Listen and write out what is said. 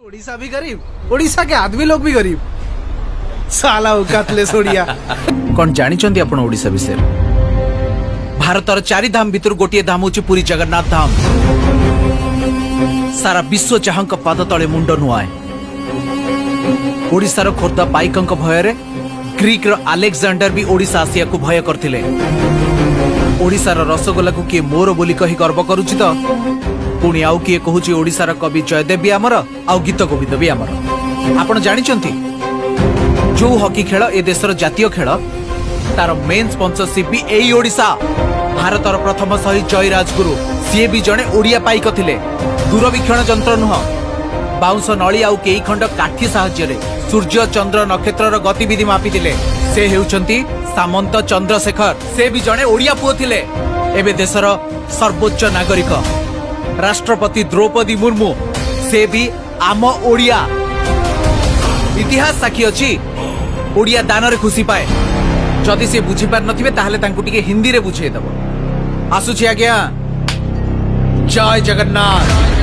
उड़ीसा भी गरीब, उड़ीसा के आदमी लोग भी गरीब। साला औकातलेस ओडिया। कौन जानी चंदी अपन उड़ीसा विषय? भारतर चारि धाम भितर गोटे धाम होची पुरी जगन्नाथ धाम। सारा विश्व चाहक पाद तले मुंड नुआए। ओडिशार खोर्धा पाइकंक भୟରେ ग्रीक रो अलेक्जेंडर भी ओडिशा आसिया को भय करथिले। ओडिशार रसगोला को किए मोर बोली कही गर्व करूछि तो पुणी आउ किए कहूछि ओडिशार कवि जयदेव भी आमर आउ गीत गोविंद भी आमर। आपण जानिचंती जो हॉकी खेल ए देशर जातीय खेल तार मेन स्पॉन्सरशिप भी एई ओडिशा। भारतर प्रथम शहीद जय राजगुरु सीए भी जणे ओडिया पाइक थिले। दूरवीक्षण जंत्र नुह बाउंस नली आउ केई खंड काठी साहाय्य सूर्य चंद्र नक्षत्र गतिविधि मापिथिले। से हेउचंती सामंत चंद्रशेखर। से भी जणे ओडिया पुओ थिले। एबे देशर सर्वोच्च नागरिक राष्ट्रपति द्रौपदी मुर्मू से भी आम ओडिया। इतिहास साक्षी अछि ओडिया दान रे खुशी पाए। जदि से बुझी पार नथिबे ताहले तांकु टिके हिंदी रे बुझे दबो। आसुछि आज्ञा। जय जगन्नाथ।